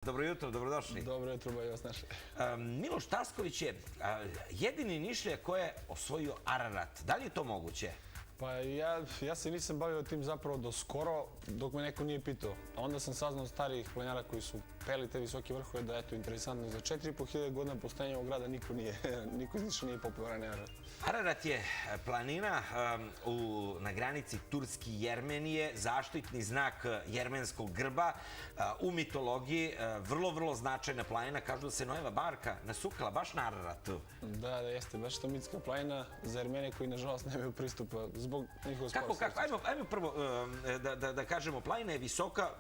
Dobro jutro, dobrodošli. Dobro jutro, bolje vas našli. Miloš Tasković je jedini Nišlija koji je osvojio Ararat. Da li je to moguće? Pa ja se nisam bavio tim zapravo do skoro, dok me neko nije pitao. A onda sam saznao starijih planinara koji su peli te visoke vrhove da je to interesantno. Za 4.500 godina postojanja ovog grada niko iz Niša nije popularan Ararat. Ararat je planina na granici Turske i Jermenije, zaštitni znak jermenskog grba. U mitologiji vrlo značajna planina. Kažu da se Noeva barka nasukala baš na Araratu. Da, jeste. Baš to mitska planina za Jermene koji nažalost nemaju pristupa zbog njihove sporosti. Ajmo prvo da kažemo, planina je visoka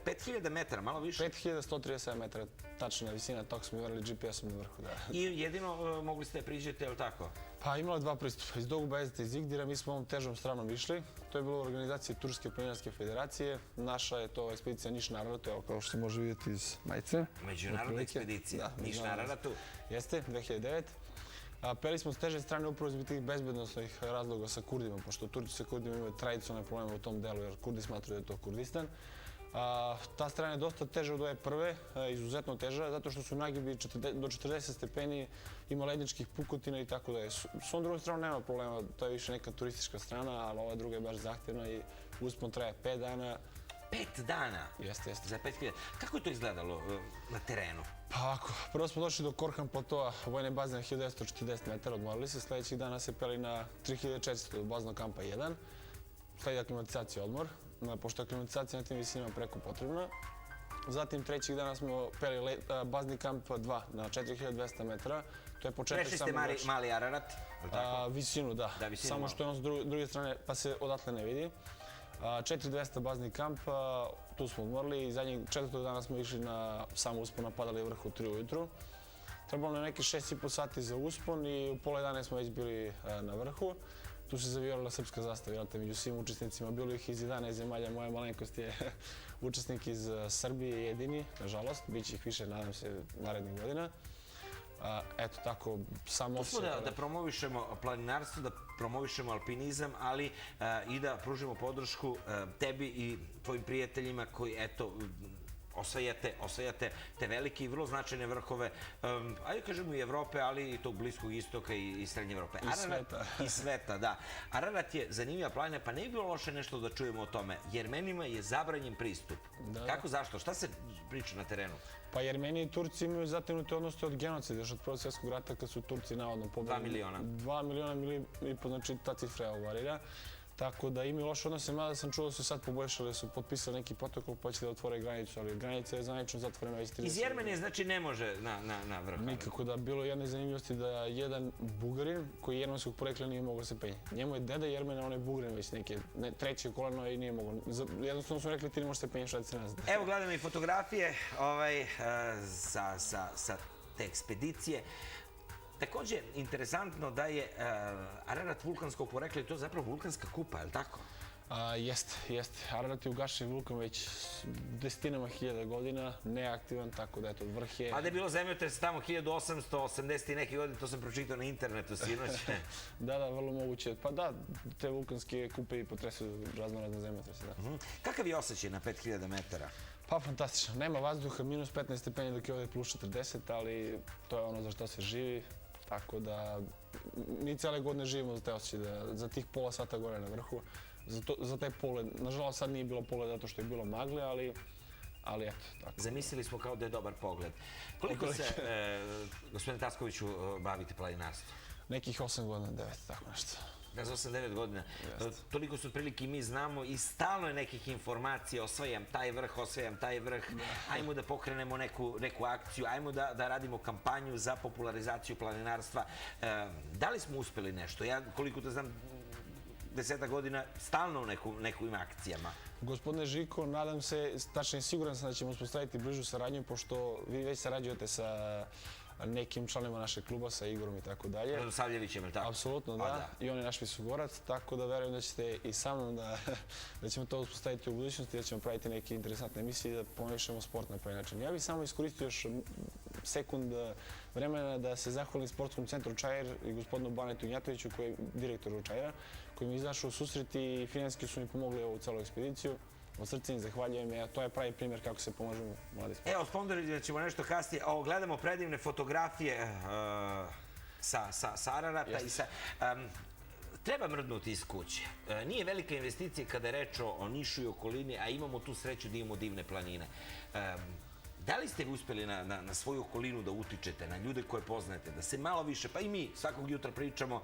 5000 metara, malo više. 5137 metara, tačna visina, tog smo uverili GPS-om na vrhu, da. I jedino mogli ste da priđete, je li tako? Pa imalo je dva pristupa, iz Dogu Bajezeta i iz Igdira, mi smo ovom težom stranom išli. To je bilo u organizaciji Turske planinarske federacije. Naša je to ekspedicija Niš na Araratu, evo kao što se može vidjeti iz majice. Međunarodna ekspedicija, Niš na Araratu. Jeste, 2009. Peli smo s teže strane upravo zbog tih bezbednosnih razloga sa Kurdima, pošto Turci sa Kurdima imaju tradicionalne probleme u tom delu, jer Kurdi smatruju da je to Kurdistan. Ta strana je dosta teža od ove prve, izuzetno teža, zato što su nagibi do 40 stepeni, ima ledničkih pukotina i tako da je. S ovom drugom stranom nema problema, to je više neka turistička strana, ali ova druga je baš zahtjevna i uspon traje 5 dana. 5 dana? Jeste. Za 5000. Kako je to izgledalo na terenu? Pa ovako, prvo smo došli do Korhan platoa, vojne baze na 1940 metara, odmorili se, sljedećih dana se peli na 3400 do baznog kampa 1. Sledi aklimatizacija odmor, pošto je aklimatizacija na tim visinama preko potrebna. Zatim trećih dana smo peli bazni kamp 2 na 4200 metara. To je početak Prešli samo ste mali Ararat? Visinu, da. Samo što je on s druge strane, pa se odatle ne vidi. 4200 bazni kamp, tu smo odmorili i zadnjeg četvrtog dana smo išli na samo uspon, napadali vrh u 3 ujutru. Trebalo je neke 6,5 sati za uspon i u pola 11 smo već bili na vrhu. Tu se zavijarala srpska zastava, među svim učesnicima, bilo ih iz 11 zemalja, moja malenkost je učesnik iz Srbije jedini, nažalost, bit će ih više, nadam se, narednih godina. Eto tako, samo tu smo da promovišemo planinarstvo, da promovišemo alpinizam, ali i da pružimo podršku tebi i tvojim prijateljima koji, eto, osvajate te velike i vrlo značajne vrhove, ajde kažemo i Evrope, ali i tog Bliskog istoka i Srednje Evrope. I sveta. I sveta, da. Ararat je zanimljiva planina, pa ne bi bilo loše nešto da čujemo o tome. Jermenima je zabranjen pristup. Kako, zašto? Šta se priča na terenu? Pa Jermeni i Turci imaju zategnuti odnose od genocida, još od Prvog svjetskog rata kad su Turci navodno pobili. 2 miliona. 2 miliona i po, znači ta cifra varira. Tako da imaju loše odnose, mada sam čuo da su sad poboljšali, da su potpisali neki protokol pa će da otvore granicu, ali granica je zvanično zatvorena već 30. Iz Jermenije znači ne može na vrh? Nikako, da. Bilo jedne zanimljivosti da jedan Bugarin koji je jermenskog porekla nije mogao se penjeti. Njemu je deda Jermena, on je Bugarin već neke treće koleno i nije mogao. Jednostavno su rekli ti ne možeš se penjeti, šta se ne zna. Evo gledam i fotografije sa te ekspedicije. Također, interesantno da je Ararat vulkanskog porekla i to je zapravo vulkanska kupa, je li tako? Jeste. Ararat je ugašen vulkan već desetinama hiljada godina, neaktivan, tako da eto, vrh je... Pa da je bilo zemljotres tamo 1880 i neke godine, to sam pročitao na internetu sinoć. Da, vrlo moguće. Pa da, te vulkanske kupe i potresuju razne zemljotrese, da. Kakav je osjećaj na 5000 metara? Pa fantastično. Nema vazduha, minus 15 stepeni dok je ovdje plus 40, ali to je ono za što se živi. Tako da mi cijele godine živimo za te osjećaje, za tih pola sata gore na vrhu, za taj pogled. Nažalost sad nije bilo pogled zato što je bilo magle, ali eto, tako. Zamislili smo kao da je dobar pogled. Koliko se, gospodine Taskoviću, bavite planinarstvom? Nekih 8 godina, 9, tako nešto. Da, za 8-9 godina. Toliko su otprilike i mi znamo i stalno je nekih informacija, osvajam taj vrh, ajmo da pokrenemo neku akciju, ajmo da radimo kampanju za popularizaciju planinarstva. Da li smo uspeli nešto? Ja, koliko to znam, 10 godina stalno u nekim akcijama. Gospodine Žiko, nadam se, tačnije siguran sam da ćemo uspostaviti bližu saradnju, pošto vi već sarađujete sa nekim članovima našeg kluba, sa Igorom i tako dalje. Radosavljevićem, je li tako? Apsolutno, da. I on je naš Visugorac, tako da verujem da ćete i sa mnom da ćemo to uspostaviti u budućnosti, da ćemo praviti neke interesantne emisije i da pomešamo sport na pravi način. Ja bih samo iskoristio još sekund vremena da se zahvalim Sportskom centru Čair i gospodinu Banetu Gnjatoviću, koji je direktor Čaira, koji mi je izašao u susret i finanski su mi pomogli ovu celu ekspediciju. od srca im zahvaljujem, to je pravi primjer kako se pomažu mladi sportisti. Evo, sponzori ćemo nešto kasnije. Gledamo predivne fotografije sa Ararata i sa... Treba mrdnuti iz kuće. Nije velika investicija kada je reč o Nišu i okolini, a imamo tu sreću da imamo divne planine. Da li ste uspjeli na svoju okolinu da utičete, na ljude koje poznajete, da se malo više, pa i mi svakog jutra pričamo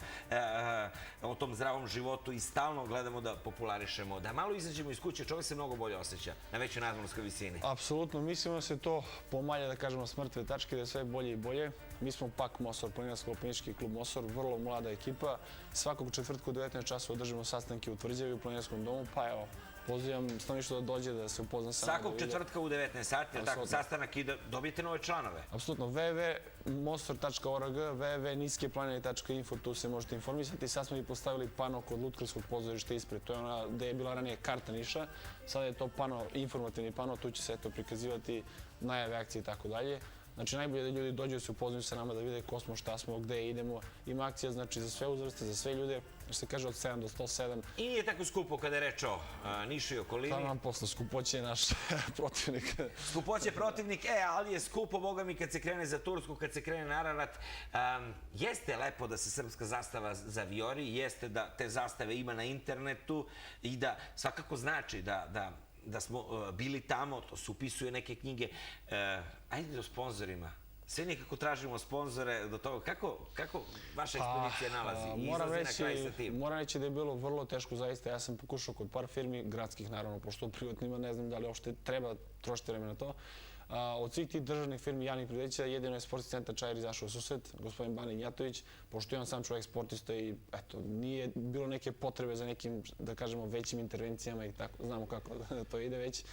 o tom zdravom životu i stalno gledamo da popularišemo, da malo izađemo iz kuće, čovjek se mnogo bolje osjeća na većoj nadmorskoj visini? Apsolutno, mislimo da se to pomalja, da kažemo, s mrtve tačke, da je sve bolje i bolje. Mi smo PAK Mosor, planinarsko-alpinistički klub Mosor, vrlo mlada ekipa. Svakog četvrtka u 19 časova održimo sastanke u Tvrđavi u planinarskom domu, pa evo, pozivam stanovništvo da dođe da se upozna sa nama. Svakog četvrtka u 19 sati, tako, sastanak i da dobijete nove članove. Apsolutno, www.mosor.org, www.niskeplanine.info, tu se možete informisati. Sad smo i postavili pano kod Lutkarskog pozorišta ispred, to je ona gde je bila ranije karta Niša. Sada je to pano, informativni pano, tu će se prikazivati najave akcije i tako dalje. Znači, najbolje da ljudi dođu da se upoznaju sa nama, da vide ko smo, šta smo, gde idemo. Ima akcija, znači, za sve uzraste, za sve ljude, što se kaže od 7 do 107. I nije tako skupo kada je reč o Nišu i okolini. Pa nam posle, skupoće je naš protivnik. Skupoće protivnik, ali je skupo, boga mi, kad se krene za Tursku, kad se krene na Ararat. Jeste lepo da se srpska zastava zavijori, jeste da te zastave ima na internetu i da svakako znači da smo bili tamo, to se upisuje neke knjige. Ajde o sponzorima. Sve nekako tražimo sponzore do toga. Kako vaša ekspedicija nalazi i izlazi na kraj sa tim? Moram reći da je bilo vrlo teško, zaista. Ja sam pokušao kod par firmi, gradskih naravno, pošto u privatnima ne znam da li uopšte treba trošiti vreme na to. Od svih tih državnih firmi, javnih preduzeća, jedino je Sportski centar Čair izašao u susret, gospodin Bani Njatović, pošto je on sam čovjek sportista i eto, nije bilo neke potrebe za nekim, da kažemo, većim intervencijama i tako, znamo kako to ide već.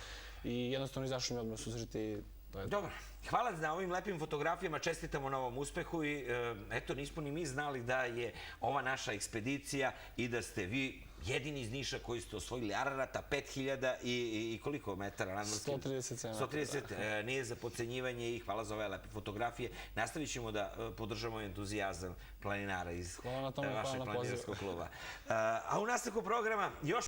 I jednostavno izašao mi odmah u susret i to je to. Dobro, hvala na ovim lepim fotografijama, čestitamo na ovom uspehu i eto, nismo ni mi znali da je ova naša ekspedicija i da ste vi jedini iz Niša koji ste osvojili Ararata, 5000 i koliko metara nadmorskih? 137 metara. 130, nije za podcenjivanje i hvala za ove lepe fotografije. Nastavit ćemo da podržamo entuzijazam planinara iz vašeg planinarskog kluba. A u nastavku programa još